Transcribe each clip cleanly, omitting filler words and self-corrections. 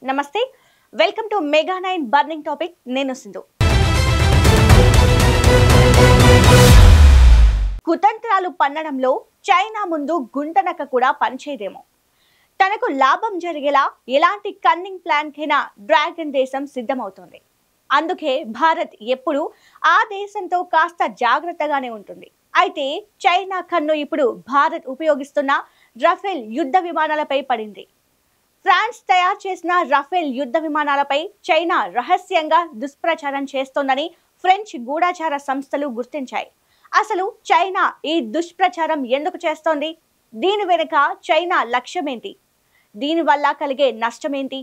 నమస్తే welcome to mega 9 burning topic నేను సింధు కుతంత్రాలు పన్నడంలో చైనా ముందు గుంటనక్క కూడా పనిచేయదేమో తనకు లాభం జరిగేలా ఎలాంటి కన్నింగ్ ప్లాన్ కైనా డ్రాగన్ దేశం సిద్ధమవుతుంది అందుకే భారత్ ఎప్పుడు ఆ దేశంతో కాస్త జాగ్రత్తగానే ఉంటుంది అయితే చైనా కన్ను ఇప్పుడు భారత్ ఉపయోగిస్తున్న రఫేల్ యుద్ధ విమానాలపై పడింది ఫ్రాన్స్ తయారు చేసిన రఫేల్ యుద్ధ విమానాలపై చైనా రహస్యంగా దుష్ప్రచారం చేస్తోందని ఫ్రెంచ్ గూఢచార సంస్థలు గుర్తించాయి. అసలు చైనా ఈ దుష్ప్రచారం ఎందుకు చేస్తోంది? దీని వెనుక చైనా లక్ష్యమేంటి? దీనివల్ల కలిగే నష్టమేంటి?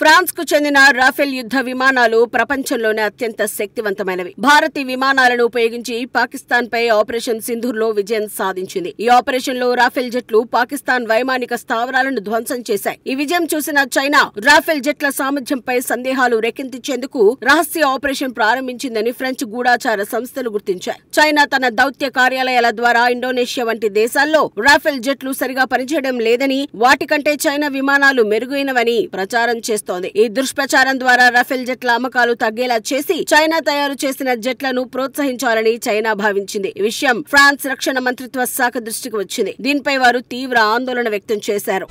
ఫ్రాన్స్ కు చెందిన రాఫెల్ యుద్ధ విమానాలు ప్రపంచంలోనే అత్యంత శక్తివంతమైనవి. భారత్ ఈ విమానాలను ఉపయోగించి పాకిస్తాన్ పై ఆపరేషన్ సింధూర్ లో విజయం సాధించింది. ఈ ఆపరేషన్ లో రాఫెల్ జెట్లు పాకిస్తాన్ వైమానిక స్థావరాలను ధ్వంసం చేశాయి. ఈ విజయం చూసిన చైనా రాఫెల్ జెట్ల సామర్థ్యంపై సందేహాలు రేకెత్తించేందుకు రహస్య ఆపరేషన్ ప్రారంభించిందని ఫ్రెంచ్ గూఢచార సంస్థలు గుర్తించాయి. చైనా తన దౌత్య కార్యాలయాల ద్వారా ఇండోనేషియా వంటి దేశాల్లో రాఫెల్ జెట్లు సరిగా పనిచేయడం లేదని, వాటికంటే చైనా విమానాలు మెరుగైనవని ప్రచారం చేస్తోంది. ఈ దుష్ప్రచారం ద్వారా రఫేల్ జెట్ల అమ్మకాలు తగ్గేలా చేసి చైనా తయారు చేసిన జెట్లను ప్రోత్సహించాలని చైనా భావించింది. ఈ విషయం ఫ్రాన్స్ రక్షణ మంత్రిత్వ శాఖ దృష్టికి వచ్చింది. దీనిపై వారు తీవ్ర ఆందోళన వ్యక్తం చేశారు.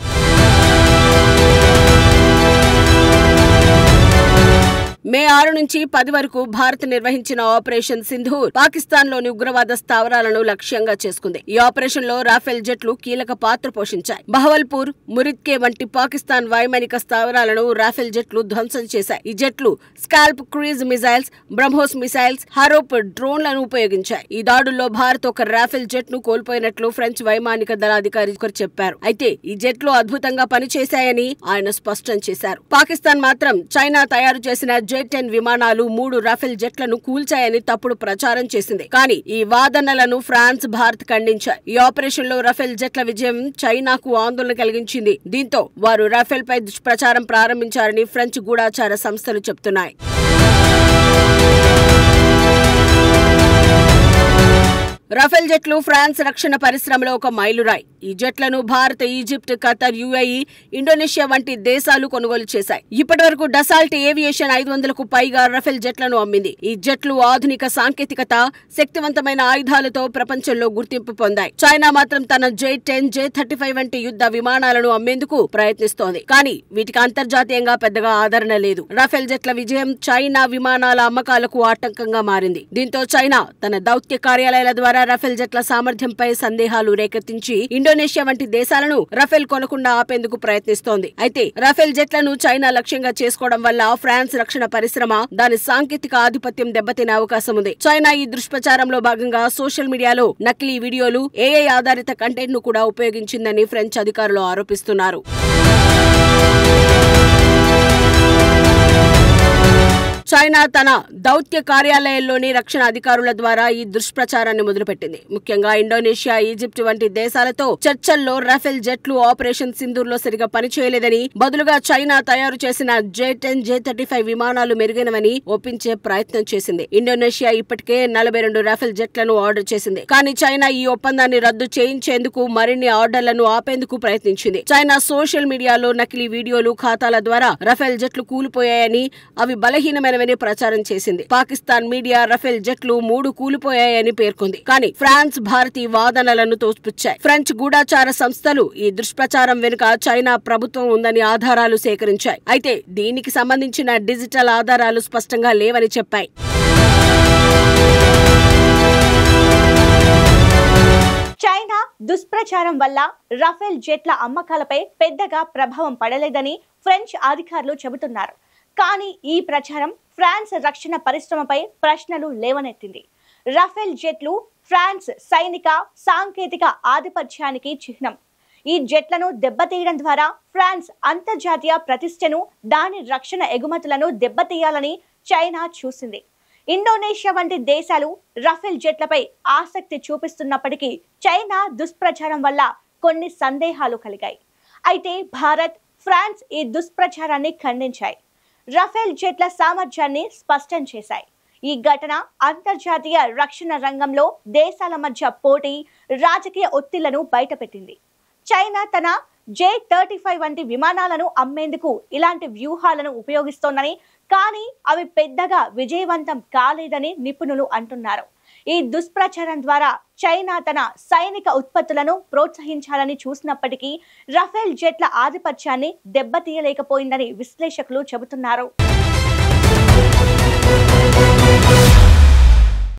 మే 6 నుంచి 10 వరకు భారత్ నిర్వహించిన ఆపరేషన్ సింధూర్ పాకిస్తాన్ లోని ఉగ్రవాద స్థావరాలను లక్ష్యంగా చేసుకుంది. ఈ ఆపరేషన్ లో రాఫెల్ జెట్లు కీలక పాత్ర పోషించాయి. బహవల్పూర్, మురిద్కే వంటి పాకిస్తాన్ వైమానిక స్థావరాలను రాఫెల్ జెట్లు ధ్వంసం చేశాయి. ఈ జెట్లు SCALP cruise missiles, BrahMos missiles, Harop డ్రోన్లను ఉపయోగించాయి. ఈ దాడుల్లో భారత్ ఒక రాఫెల్ జెట్ ను కోల్పోయినట్లు ఫ్రెంచ్ వైమానిక దళ అధికారి ఒకరు చెప్పారు. అయితే ఈ జెట్లు అద్భుతంగా పనిచేశాయని ఆయన స్పష్టం చేశారు. పాకిస్తాన్ మాత్రం చైనా తయారు చేసిన J-10 విమానాలు 3 రాఫెల్ జెట్లను కూల్చాయని తప్పుడు ప్రచారం చేసింది. కానీ ఈ వాదనలను ఫ్రాన్స్, భారత్ ఖండించాయి. ఈ ఆపరేషన్ లో రాఫెల్ జెట్ల విజయం చైనాకు ఆందోళన కలిగించింది. దీంతో వారు రాఫెల్ పై దుష్ప్రచారం ప్రారంభించారని ఫ్రెంచ్ గూఢచార సంస్థలు చెబుతున్నాయి. రాఫెల్ జెట్లు ఫ్రాన్స్ రక్షణ పరిశ్రమలో ఒక మైలురాయి. ఈ జెట్లను Bharat, Egypt, Qatar, UAE, Indonesia వంటి దేశాలు కొనుగోలు చేశాయి. ఇప్పటి వరకు డసాల్ట్ ఏవియేషన్ 500కు పైగా రాఫెల్ జెట్లను అమ్మింది. ఈ జెట్లు ఆధునిక సాంకేతికత, శక్తివంతమైన ఆయుధాలతో ప్రపంచంలో గుర్తింపు పొందాయి. చైనా మాత్రం తన J-10, J-35 వంటి యుద్ధ విమానాలను అమ్మేందుకు ప్రయత్నిస్తోంది. కానీ వీటికి అంతర్జాతీయంగా పెద్దగా ఆదరణ లేదు. రాఫెల్ జెట్ల విజయం చైనా విమానాల అమ్మకాలకు ఆటంకంగా మారింది. దీంతో చైనా తన దౌత్య కార్యాలయాల ద్వారా రాఫెల్ జెట్ల సామర్థ్యంపై సందేహాలు రేకెత్తించి ఇండోనేషియా వంటి దేశాలను రాఫెల్ కొనకుండా ఆపేందుకు ప్రయత్నిస్తోంది. అయితే రాఫెల్ జెట్లను చైనా లక్ష్యంగా చేసుకోవడం వల్ల ఫ్రాన్స్ రక్షణ పరిశ్రమ, దాని సాంకేతిక ఆధిపత్యం దెబ్బతినే అవకాశం ఉంది. చైనా ఈ దుష్ప్రచారంలో భాగంగా సోషల్ మీడియాలో నకిలీ వీడియోలు, AI ఆధారిత కంటెంట్ ను కూడా ఉపయోగించిందని ఫ్రెంచ్ అధికారులు ఆరోపిస్తున్నారు. చైనా తన దౌత్య కార్యాలయాల్లోని రక్షణ అధికారుల ద్వారా ఈ దుష్ప్రచారాన్ని మొదలుపెట్టింది. ముఖ్యంగా ఇండోనేషియా, ఈజిప్ట్ వంటి దేశాలతో చర్చల్లో రాఫెల్ జెట్లు ఆపరేషన్ సింధూర్ లో సరిగా పనిచేయలేదని, బదులుగా చైనా తయారు చేసిన J-10, J-35 విమానాలు మెరుగైనవని ఒప్పించే ప్రయత్నం చేసింది. ఇండోనేషియా ఇప్పటికే 42 రాఫెల్ జెట్లను ఆర్డర్ చేసింది. కానీ చైనా ఈ ఒప్పందాన్ని రద్దు చేయించేందుకు మరిన్ని ఆర్డర్లను ఆపేందుకు ప్రయత్నించింది. చైనా సోషల్ మీడియాలో నకిలీ వీడియోలు, ఖాతాల ద్వారా రాఫెల్ జెట్లు కూలిపోయాయని, అవి బలహీనమైన ప్రచారం చేసింది. పాకిస్తాన్ మీడియా రాఫెల్ జెట్లు 3 కూలిపోయాయని పేర్కొంది. కానీ ఫ్రాన్స్, భారత్ ఈ వాదనలను తోసిపుచ్చాయి. ఫ్రెంచ్ గూఢచార సంస్థలు ఈ దుష్ప్రచారం వెనుక చైనా ప్రభుత్వం ఉందని ఆధారాలు సేకరించాయి. అయితే దీనికి సంబంధించిన డిజిటల్ ఆధారాలు స్పష్టంగా లేవని చెప్పాయి. చైనా దుష్ప్రచారం వల్ల రాఫెల్ జెట్ల అమ్మకాలపై పెద్దగా ప్రభావం పడలేదని ఫ్రెంచ్ అధికారులు చెబుతున్నారు. కానీ ఈ ప్రచారం ఫ్రాన్స్ రక్షణ పరిశ్రమపై ప్రశ్నలు లేవనెత్తింది. రాఫెల్ జెట్లు ఫ్రాన్స్ సైనిక, సాంకేతిక ఆధిపత్యానికి చిహ్నం. ఈ జెట్లను దెబ్బతీయడం ద్వారా ఫ్రాన్స్ అంతర్జాతీయ ప్రతిష్టను, దాని రక్షణ ఎగుమతులను దెబ్బతీయాలని చైనా చూసింది. ఇండోనేషియా వంటి దేశాలు రాఫెల్ జెట్లపై ఆసక్తి చూపిస్తున్నప్పటికీ చైనా దుష్ప్రచారం వల్ల కొన్ని సందేహాలు కలిగాయి. అయితే భారత్, ఫ్రాన్స్ ఈ దుష్ప్రచారాన్ని ఖండించాయి. రాఫెల్ జెట్ల సామర్థ్యాన్ని స్పష్టం చేశాయి. ఈ ఘటన అంతర్జాతీయ రక్షణ రంగంలో దేశాల మధ్య పోటీ, రాజకీయ ఒత్తిళ్లను బయటపెట్టింది. చైనా తన J-35 వంటి విమానాలను అమ్మేందుకు ఇలాంటి వ్యూహాలను ఉపయోగిస్తోందని, కానీ అవి పెద్దగా విజయవంతం కాలేదని నిపుణులు అంటున్నారు. ఈ దుష్ప్రచారం ద్వారా చైనా తన సైనిక ఉత్పత్తులను ప్రోత్సహించాలని చూసినప్పటికీ రఫేల్ జెట్ల ఆధిపత్యాన్ని దెబ్బతీయలేకపోయిందని విశ్లేషకులు చెబుతున్నారు.